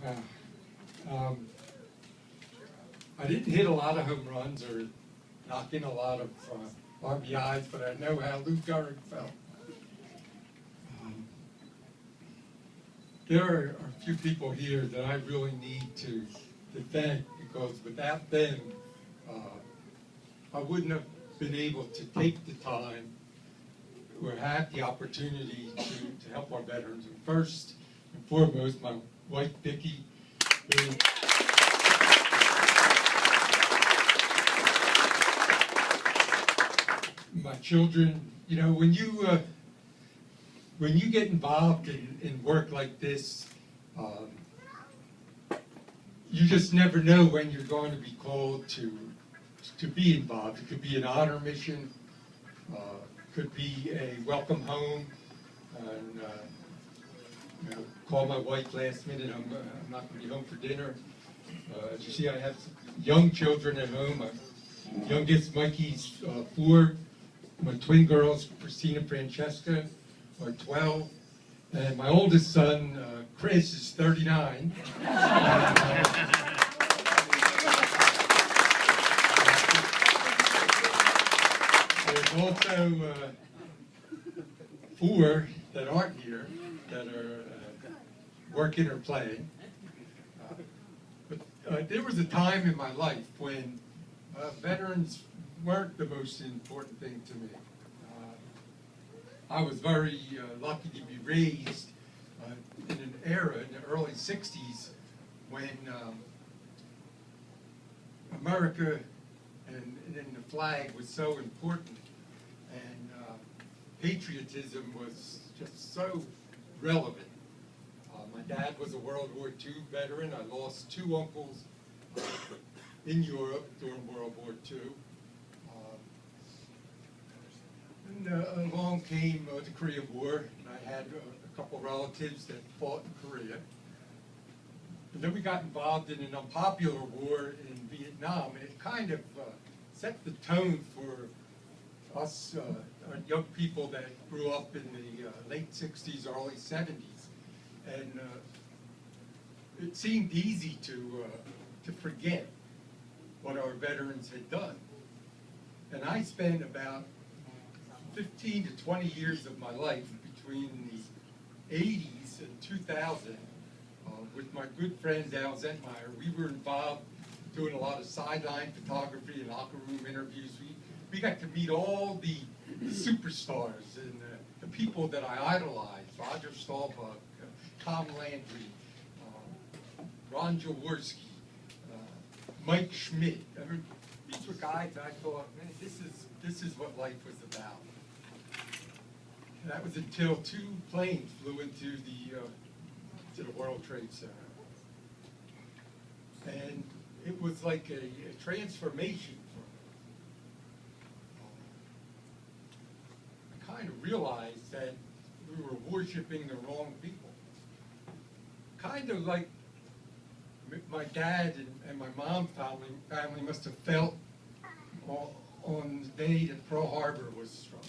Uh, um, I didn't hit a lot of home runs or knock in a lot of RBIs, but I know how Lou Gehrig felt. Um, there are a few people here that I really need to thank, because without them, I wouldn't have been able to take the time or have the opportunity to help our veterans. And first and foremost, my wife, Vicki, who my children. You know, when you get involved in work like this, you just never know when you're going to be called to be involved. It could be an honor mission, could be a welcome home, and you know, call my wife last minute. I'm not going to be home for dinner. As you see, I have young children at home. My youngest, Mikey's 4. My twin girls, Christina and Francesca, are 12. And my oldest son, Chris, is 39. There's also 4 that aren't here that are working or playing. But there was a time in my life when veterans weren't the most important thing to me. I was very lucky to be raised in an era in the early 60s when America and the flag was so important, and patriotism was just so relevant. My dad was a World War II veteran. I lost 2 uncles in Europe during World War II. And along came the Korean War, and I had a couple relatives that fought in Korea. And then we got involved in an unpopular war in Vietnam, and it kind of set the tone for us young people that grew up in the late 60s, early 70s. And it seemed easy to forget what our veterans had done. And I spent about 15 to 20 years of my life between the 80s and 2000 with my good friend Al Zentmeyer. We were involved doing a lot of sideline photography and locker room interviews. We got to meet all the superstars and the people that I idolized: Roger Staubach, Tom Landry, Ron Jaworski, Mike Schmidt. I mean, these were guys I thought, man, this is what life was about. And that was until 2 planes flew into the World Trade Center. And it was like a transformation for me. I kind of realized that we were worshiping the wrong people. Kind of like my dad and my mom's family must have felt on the day that Pearl Harbor was struck.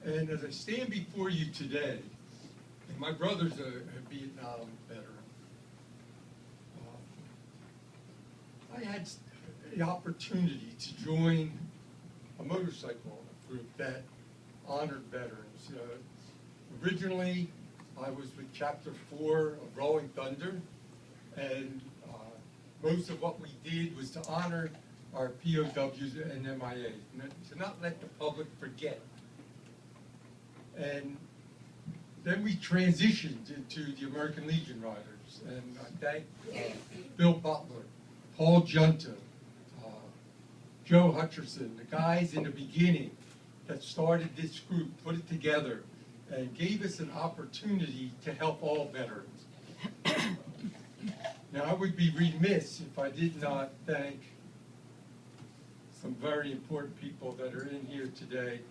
And as I stand before you today, and my brother's a Vietnam veteran, I had the opportunity to join a motorcycle group that honored veterans. Originally, I was with Chapter 4 of Rolling Thunder, and most of what we did was to honor our POWs and MIAs, to not let the public forget. And then we transitioned into the American Legion Riders, and I thank Bill Butler, Paul Junta, Joe Hutcherson, the guys in the beginning that started this group, put it together, and gave us an opportunity to help all veterans. Now, I would be remiss if I did not thank some very important people that are in here today,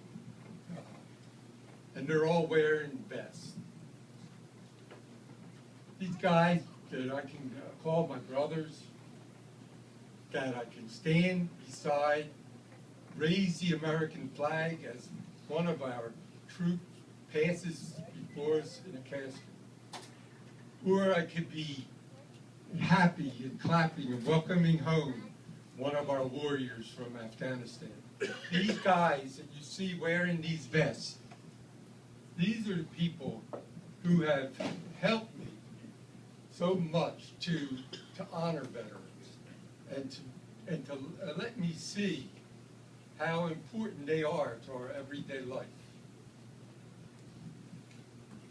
and they're all wearing vests. These guys that I can call my brothers, that I can stand beside, raise the American flag as one of our troops passes before us in a casket. or I could be happy and clapping and welcoming home one of our warriors from Afghanistan. These guys that you see wearing these vests, these are the people who have helped me so much to honor veterans and to let me see how important they are to our everyday life.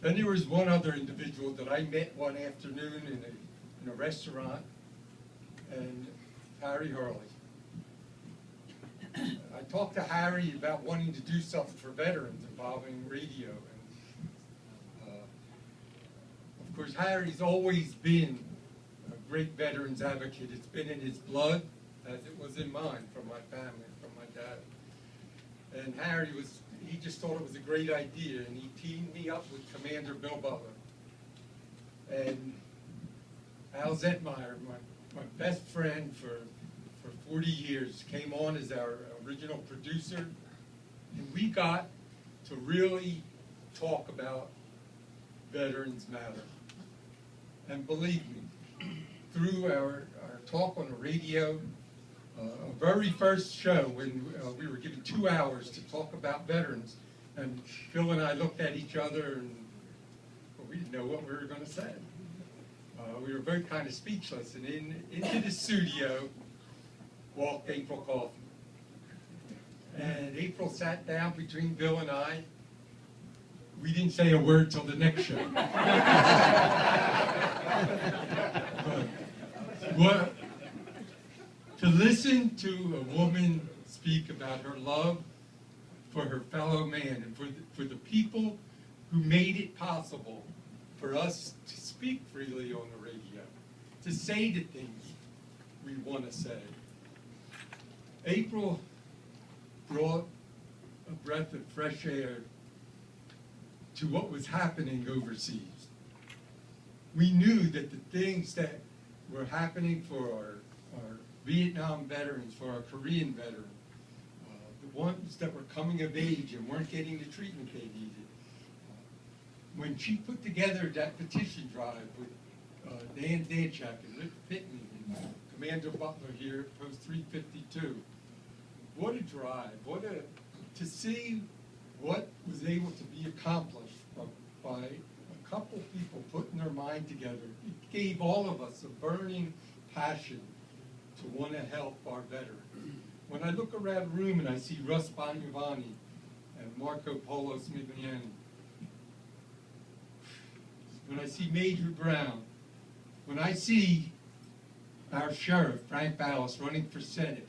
Then there was one other individual that I met one afternoon in a restaurant, and Harry Hurley. I talked to Harry about wanting to do something for veterans involving radio. And, of course, Harry's always been a great veterans advocate. It's been in his blood, as it was in mine, from my family, from my dad. And Harry he just thought it was a great idea, and he teamed me up with Commander Bill Butler. And Al Zetmeyer, my best friend for 40 years, came on as our original producer, and we got to really talk about Veterans Matter. And believe me, through our talk on the radio, our very first show, when we were given 2 hours to talk about veterans, and Phil and I looked at each other and we didn't know what we were going to say. We were both kind of speechless, and into the studio walked April Kaufman. And April sat down between Bill and I. We didn't say a word till the next show. What? To listen to a woman speak about her love for her fellow man and for the people who made it possible for us to speak freely on the radio, to say the things we want to say. April brought a breath of fresh air to what was happening overseas. We knew that the things that were happening for our Vietnam veterans, for our Korean veterans, the ones that were coming of age and weren't getting the treatment they needed. When she put together that petition drive with Dan Danchak and Rick Pittman and Commander Butler here at Post 352, what a drive, to see what was able to be accomplished by a couple people putting their mind together. It gave all of us a burning passion to want to help our veterans. When I look around the room and I see Russ Boniavani and Marco Polo Smigliani, when I see Major Brown, when I see our sheriff, Frank Ballas, running for Senate,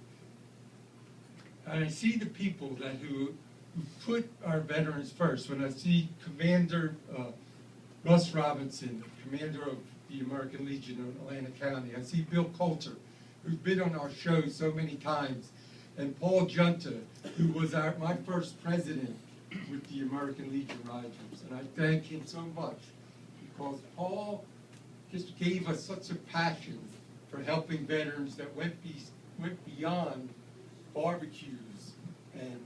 and I see the people who put our veterans first, when I see Commander Russ Robinson, commander of the American Legion of Atlanta County, I see Bill Coulter, who's been on our show so many times, and Paul Junta, who was my first president with the American Legion Riders. And I thank him so much because Paul just gave us such a passion for helping veterans that went beyond barbecues and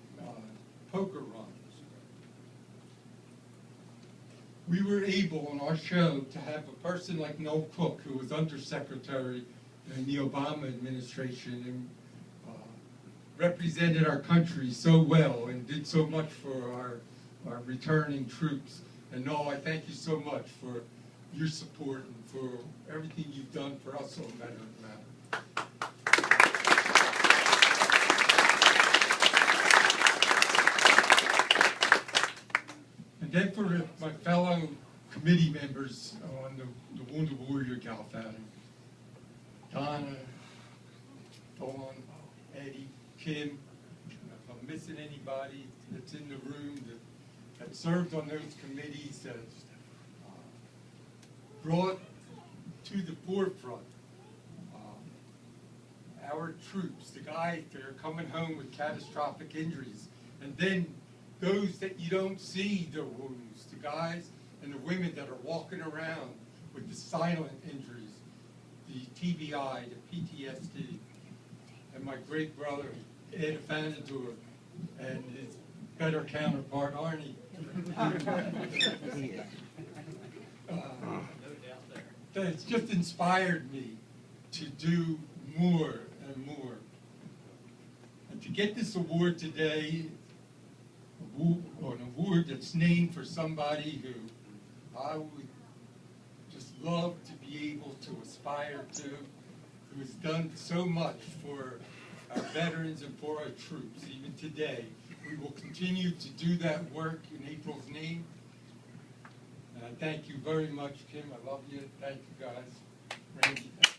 poker runs. We were able on our show to have a person like Noel Cook, who was undersecretary in the Obama administration and represented our country so well and did so much for our returning troops. And Noel, I thank you so much for your support and for everything you've done for us on Veterans Matter. And then for my fellow committee members on the Wounded Warrior Gallivanting, Donna, Dawn, Eddie, Kim, if I'm missing anybody that's in the room that served on those committees, that brought to the forefront our troops, the guys that are coming home with catastrophic injuries, and then those that you don't see their wounds, the guys and the women that are walking around with the silent injuries, the TBI, the PTSD, and my great brother, Ed Fanador, and his better counterpart, Arnie. say, it's just inspired me to do more and more. And to get this award today, an award that's named for somebody who I would just love to be able to aspire to, who has done so much for our veterans and for our troops. Even today, we will continue to do that work in April's name. And I thank you very much, Kim. I love you. Thank you, guys. Randy, thank you.